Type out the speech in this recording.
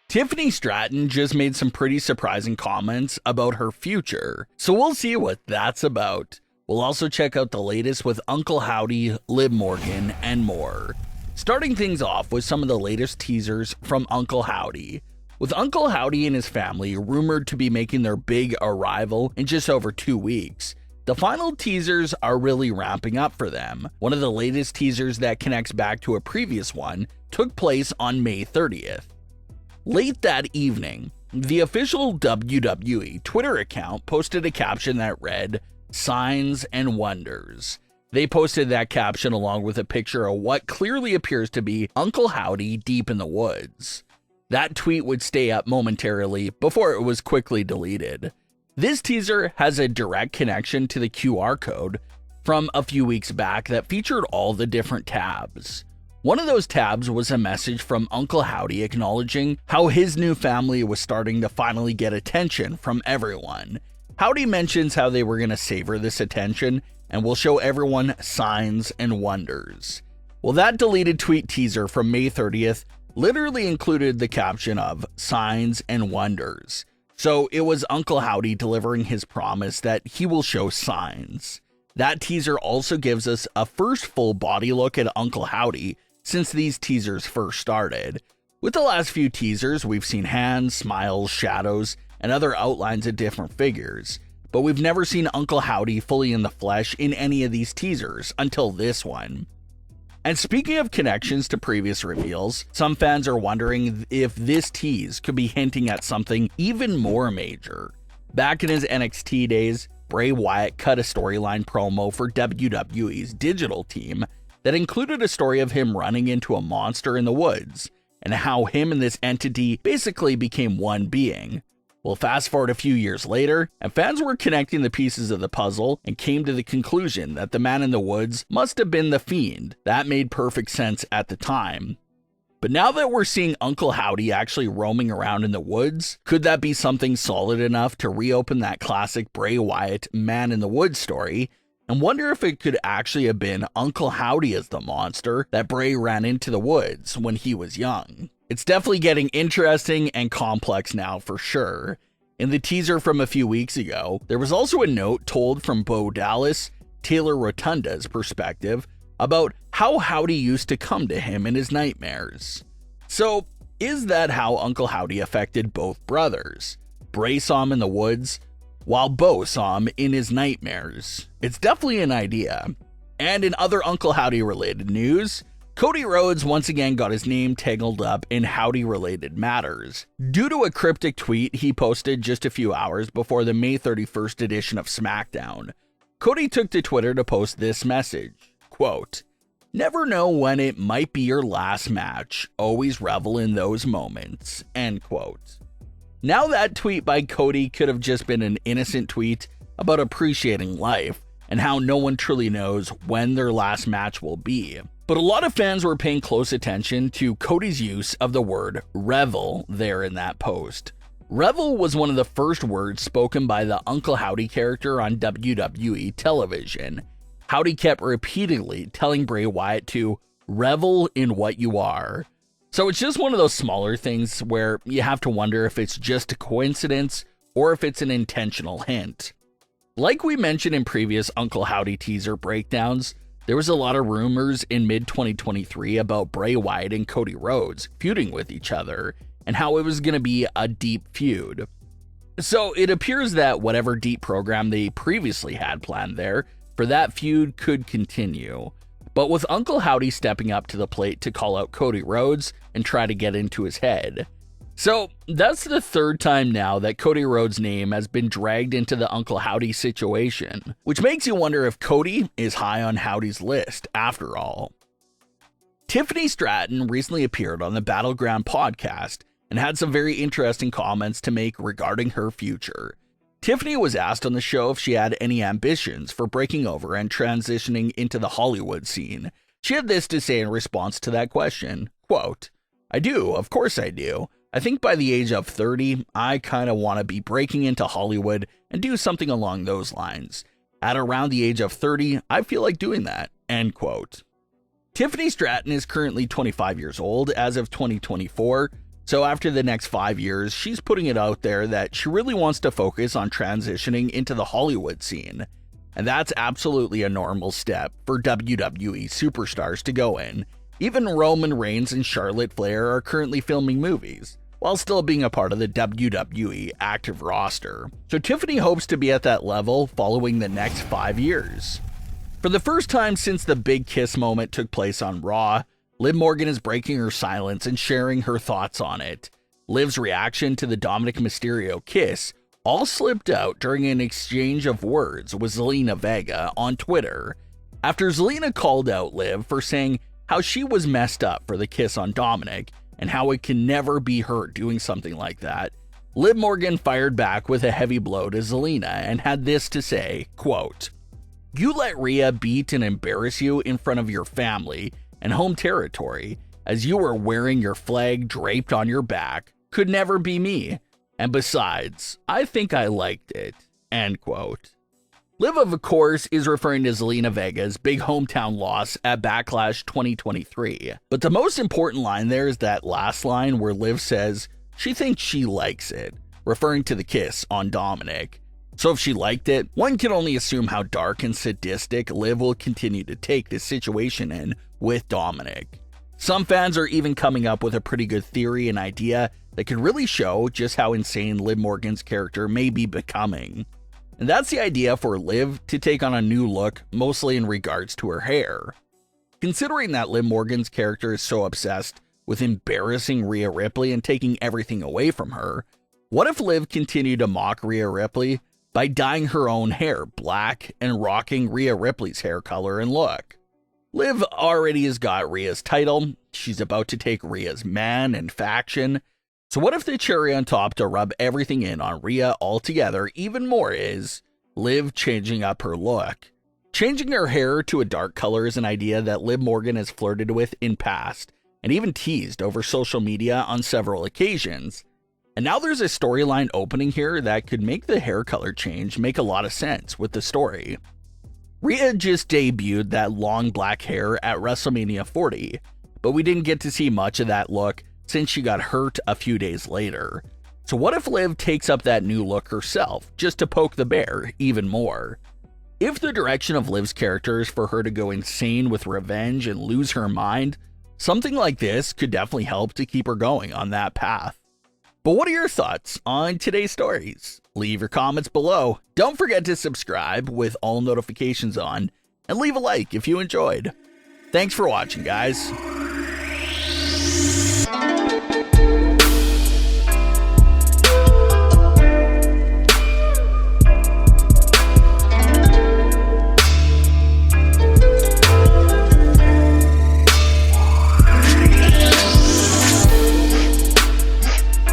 Tiffany Stratton just made some pretty surprising comments about her future, so we'll see what that's about. We'll also check out the latest with Uncle Howdy, Liv Morgan, and more. Starting things off with some of the latest teasers from Uncle Howdy. With Uncle Howdy and his family rumored to be making their big arrival in just over 2 weeks, the final teasers are really ramping up for them. One of the latest teasers that connects back to a previous one took place on May 30th. Late that evening, the official WWE Twitter account posted a caption that read, "Signs and Wonders." They posted that caption along with a picture of what clearly appears to be Uncle Howdy deep in the woods. That tweet would stay up momentarily before it was quickly deleted. This teaser has a direct connection to the QR code from a few weeks back that featured all the different tabs. One of those tabs was a message from Uncle Howdy acknowledging how his new family was starting to finally get attention from everyone. Howdy mentions how they were going to savor this attention and will show everyone signs and wonders. Well, that deleted tweet teaser from May 30th literally included the caption of signs and wonders. So it was Uncle Howdy delivering his promise that he will show signs. That teaser also gives us a first full body look at Uncle Howdy since these teasers first started. With the last few teasers, we've seen hands, smiles, shadows, and other outlines of different figures, but we've never seen Uncle Howdy fully in the flesh in any of these teasers until this one. And speaking of connections to previous reveals, some fans are wondering if this tease could be hinting at something even more major. Back in his NXT days, Bray Wyatt cut a storyline promo for WWE's digital team that included a story of him running into a monster in the woods, and how him and this entity basically became one being. Well, fast forward a few years later, and fans were connecting the pieces of the puzzle and came to the conclusion that the man in the woods must have been the Fiend. That made perfect sense at the time. But now that we're seeing Uncle Howdy actually roaming around in the woods, could that be something solid enough to reopen that classic Bray Wyatt Man in the Woods story? And wonder if it could actually have been Uncle Howdy as the monster that Bray ran into the woods when he was young. It's definitely getting interesting and complex now for sure. In the teaser from a few weeks ago, there was also a note told from Bo Dallas, Taylor Rotunda's perspective, about how Howdy used to come to him in his nightmares. So, is that how Uncle Howdy affected both brothers? Bray saw him in the woods, while Bo saw him in his nightmares. It's definitely an idea. And in other Uncle Howdy related news, Cody Rhodes once again got his name tangled up in Howdy related matters. Due to a cryptic tweet he posted just a few hours before the May 31st edition of Smackdown, Cody took to Twitter to post this message, quote, "Never know when it might be your last match. Always revel in those moments," end quote. Now that tweet by Cody could have just been an innocent tweet about appreciating life and how no one truly knows when their last match will be. But a lot of fans were paying close attention to Cody's use of the word revel there in that post. Revel was one of the first words spoken by the Uncle Howdy character on WWE television. Howdy kept repeatedly telling Bray Wyatt to revel in what you are. So it's just one of those smaller things where you have to wonder if it's just a coincidence or if it's an intentional hint. Like we mentioned in previous Uncle Howdy teaser breakdowns, there was a lot of rumors in mid-2023 about Bray Wyatt and Cody Rhodes feuding with each other and how it was going to be a deep feud. So it appears that whatever deep program they previously had planned there for that feud could continue. But with Uncle Howdy stepping up to the plate to call out Cody Rhodes and try to get into his head. So that's the third time now that Cody Rhodes' name has been dragged into the Uncle Howdy situation, which makes you wonder if Cody is high on Howdy's list after all. Tiffany Stratton recently appeared on the Battleground podcast and had some very interesting comments to make regarding her future. Tiffany was asked on the show if she had any ambitions for breaking over and transitioning into the Hollywood scene. She had this to say in response to that question, quote, "I do, of course I do. I think by the age of 30, I kind of want to be breaking into Hollywood and do something along those lines. At around the age of 30, I feel like doing that, end quote. Tiffany Stratton is currently 25 years old as of 2024, so after the next 5 years, she's putting it out there that she really wants to focus on transitioning into the Hollywood scene. And that's absolutely a normal step for WWE superstars to go in. Even Roman Reigns and Charlotte Flair are currently filming movies, while still being a part of the WWE active roster. So Tiffany hopes to be at that level following the next 5 years. For the first time since the big kiss moment took place on Raw, Liv Morgan is breaking her silence and sharing her thoughts on it. Liv's reaction to the Dominic Mysterio kiss all slipped out during an exchange of words with Zelina Vega on Twitter, after Zelina called out Liv for saying how she was messed up for the kiss on Dominic and how it can never be her doing something like that. Liv Morgan fired back with a heavy blow to Zelina and had this to say, quote, "You let Rhea beat and embarrass you in front of your family and home territory as you were wearing your flag draped on your back. Could never be me. And besides, I think I liked it," end quote. Liv, of course, is referring to Zelina Vega's big hometown loss at Backlash 2023. But the most important line there is that last line where Liv says she thinks she likes it, referring to the kiss on Dominic. So if she liked it, one can only assume how dark and sadistic Liv will continue to take this situation in with Dominic. Some fans are even coming up with a pretty good theory and idea that could really show just how insane Liv Morgan's character may be becoming. And that's the idea for Liv to take on a new look, mostly in regards to her hair. Considering that Liv Morgan's character is so obsessed with embarrassing Rhea Ripley and taking everything away from her, what if Liv continued to mock Rhea Ripley by dyeing her own hair black and rocking Rhea Ripley's hair color and look? Liv already has got Rhea's title, she's about to take Rhea's man and faction, so what if the cherry on top to rub everything in on Rhea altogether even more is Liv changing up her look? Changing her hair to a dark color is an idea that Liv Morgan has flirted with in past, and even teased over social media on several occasions. And now there's a storyline opening here that could make the hair color change make a lot of sense with the story. Rhea just debuted that long black hair at WrestleMania 40, but we didn't get to see much of that look since she got hurt a few days later. So what if Liv takes up that new look herself, just to poke the bear even more? If the direction of Liv's character is for her to go insane with revenge and lose her mind, something like this could definitely help to keep her going on that path. But what are your thoughts on today's stories? Leave your comments below. Don't forget to subscribe with all notifications on, and leave a like if you enjoyed. Thanks for watching, guys.